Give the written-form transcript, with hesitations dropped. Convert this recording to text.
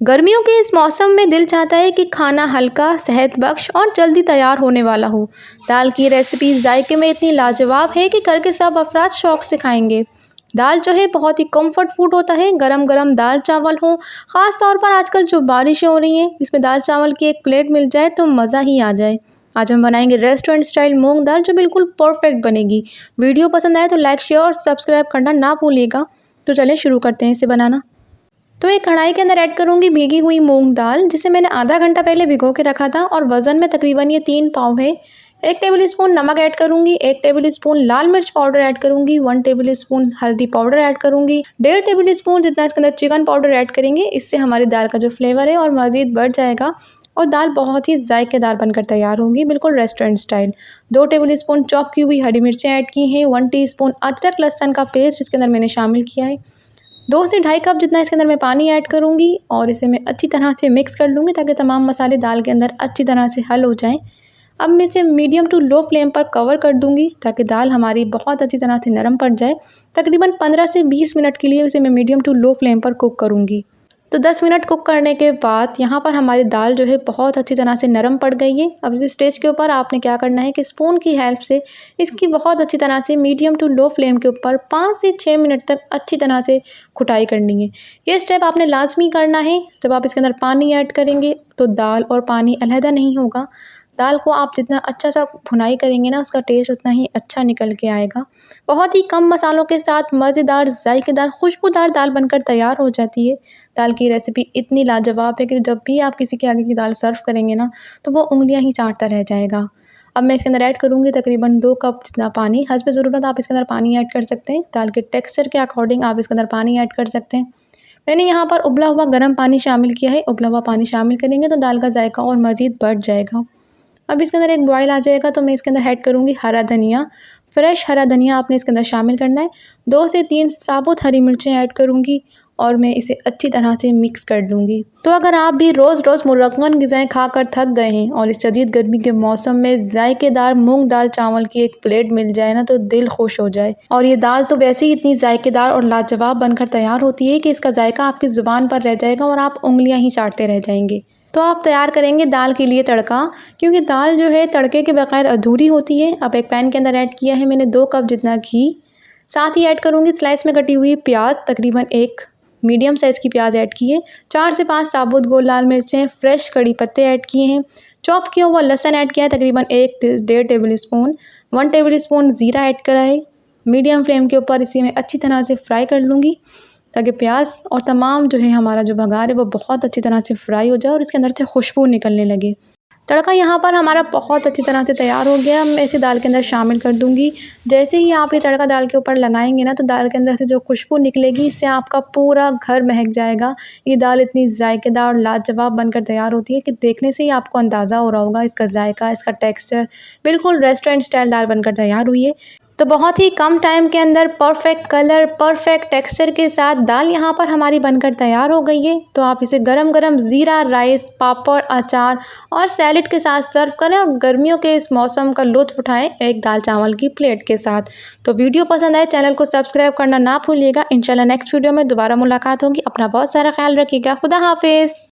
गर्मियों के इस मौसम में दिल चाहता है कि खाना हल्का, सेहत बख्श और जल्दी तैयार होने वाला हो। दाल की रेसिपी जायके में इतनी लाजवाब है कि घर के सब अफराद शौक से खाएंगे। दाल जो है बहुत ही कंफर्ट फूड होता है। गरम गरम दाल चावल हो, ख़ास तौर पर आजकल जो बारिशें हो रही हैं, इसमें दाल चावल की एक प्लेट मिल जाए तो मज़ा ही आ जाए। आज हम बनाएंगे रेस्टोरेंट स्टाइल मूंग दाल जो बिल्कुल परफेक्ट बनेगी। वीडियो पसंद आए तो लाइक, शेयर और सब्सक्राइब करना ना भूलिएगा। तो चलें शुरू करते हैं इसे बनाना। तो एक कढ़ाई के अंदर ऐड करूँगी भीगी हुई मूंग दाल, जिसे मैंने आधा घंटा पहले भिगो के रखा था और वज़न में तकरीबन ये 3 पाव है। 1 टेबल स्पून नमक ऐड करूँगी, 1 टेबल स्पून लाल मिर्च पाउडर ऐड करूँगी, 1 टेबल स्पून हल्दी पाउडर ऐड करूँगी, 1.5 टेबल स्पून जितना इसके अंदर चिकन पाउडर ऐड करेंगे। इससे हमारी दाल का जो फ्लेवर है और मज़ीद बढ़ जाएगा और दाल बहुत ही जायकेदार बनकर तैयार होगी, बिल्कुल restaurant style. 2 table spoon chop की हुई हरी मिर्चें ऐड की हैं, 1 टीस्पून अदरक लहसुन का पेस्ट इसके अंदर मैंने शामिल किया है। 2 से ढाई कप जितना इसके अंदर मैं पानी ऐड करूँगी और इसे मैं अच्छी तरह से मिक्स कर लूँगी ताकि तमाम मसाले दाल के अंदर अच्छी तरह से हल हो जाएँ। अब मैं इसे मीडियम टू लो फ्लेम पर कवर कर दूँगी ताकि दाल हमारी बहुत अच्छी तरह से नरम पड़ जाए। तकरीबन 15 से 20 मिनट के लिए इसे मैं मीडियम टू लो फ्लेम पर कुक करूँगी। तो 10 मिनट कुक करने के बाद यहाँ पर हमारी दाल जो है बहुत अच्छी तरह से नरम पड़ गई है। अब इस स्टेज के ऊपर आपने क्या करना है कि स्पून की हेल्प से इसकी बहुत अच्छी तरह से मीडियम टू लो फ्लेम के ऊपर 5 से 6 मिनट तक अच्छी तरह से कुटाई करनी है। ये स्टेप आपने लाजमी करना है। जब आप इसके अंदर पानी ऐड करेंगे तो दाल और पानी अलहदा नहीं होगा। दाल को आप जितना अच्छा सा भुनाई करेंगे ना, उसका टेस्ट उतना ही अच्छा निकल के आएगा। बहुत ही कम मसालों के साथ मज़ेदार, जायकेदार, खुशबूदार दाल बनकर तैयार हो जाती है। दाल की रेसिपी इतनी लाजवाब है कि जब भी आप किसी के आगे की दाल सर्व करेंगे ना, तो वो उँगलियां ही चाटता रह जाएगा। अब मैं इसके अंदर ऐड करूँगी तकरीबन 2 कप जितना पानी। हस्ब ज़रूरत आप इसके अंदर पानी ऐड कर सकते हैं। दाल के टेक्सचर के अकॉर्डिंग आप इसके अंदर पानी ऐड कर सकते हैं। मैंने यहाँ पर उबला हुआ गर्म पानी शामिल किया है। उबला हुआ पानी शामिल करेंगे तो दाल का जायका और मज़ीद बढ़ जाएगा। अब इसके अंदर एक बॉयल आ जाएगा तो मैं इसके अंदर ऐड करूँगी हरा धनिया। फ्रेश हरा धनिया आपने इसके अंदर शामिल करना है। 2 से 3 साबुत हरी मिर्चें ऐड करूँगी और मैं इसे अच्छी तरह से मिक्स कर लूँगी। तो अगर आप भी रोज़ रोज़ मुरक्कन ग़िज़ाएँ खाकर थक गए हैं और इस शदीद गर्मी के मौसम में जायकेदार मूंग दाल चावल की एक प्लेट मिल जाए ना, तो दिल खुश हो जाए। और ये दाल तो वैसे ही इतनी जायकेदार और लाजवाब बनकर तैयार होती है कि इसका जायका आपकी ज़ुबान पर रह जाएगा और आप उँगलियाँ ही चाटते रह जाएंगे। तो आप तैयार करेंगे दाल के लिए तड़का, क्योंकि दाल जो है तड़के के बगैर अधूरी होती है। अब एक पैन के अंदर ऐड किया है मैंने 2 कप जितना घी। साथ ही ऐड करूँगी स्लाइस में कटी हुई प्याज, तकरीबन 1 मीडियम साइज़ की प्याज ऐड की है। 4 से 5 साबुत गोल लाल मिर्चें, फ्रेश कड़ी पत्ते ऐड किए हैं। चॉप किया हुआ लहसुन ऐड किया है तकरीबन 1-1.5 टेबल स्पून। 1 टेबल स्पून ज़ीरा ऐड करा है। मीडियम फ्लेम के ऊपर इसे मैं अच्छी तरह से फ्राई कर लूँगी ताकि प्याज और तमाम जो है हमारा जो बघार है वो बहुत अच्छी तरह से फ्राई हो जाए और इसके अंदर से खुशबू निकलने लगे। तड़का यहाँ पर हमारा बहुत अच्छी तरह से तैयार हो गया। मैं इसे दाल के अंदर शामिल कर दूँगी। जैसे ही आप ये तड़का दाल के ऊपर लगाएंगे ना, तो दाल के अंदर से जो खुशबू निकलेगी, इससे आपका पूरा घर महक जाएगा। ये दाल इतनी जायकेदार और लाजवाब बनकर तैयार होती है कि देखने से ही आपको अंदाज़ा हो रहा होगा इसका जायका, इसका टेक्सचर बिल्कुल रेस्टोरेंट स्टाइल दाल बनकर तैयार हुई है। तो बहुत ही कम टाइम के अंदर परफेक्ट कलर, परफेक्ट टेक्सचर के साथ दाल यहाँ पर हमारी बनकर तैयार हो गई है। तो आप इसे गरम गरम ज़ीरा राइस, पापड़, अचार और सैलेड के साथ सर्व करें और गर्मियों के इस मौसम का लुत्फ़ उठाएं एक दाल चावल की प्लेट के साथ। तो वीडियो पसंद आए चैनल को सब्सक्राइब करना ना भूलिएगा। इंशाल्लाह नेक्स्ट वीडियो में दोबारा मुलाकात होगी। अपना बहुत सारा ख्याल रखिएगा। खुदा हाफिज़।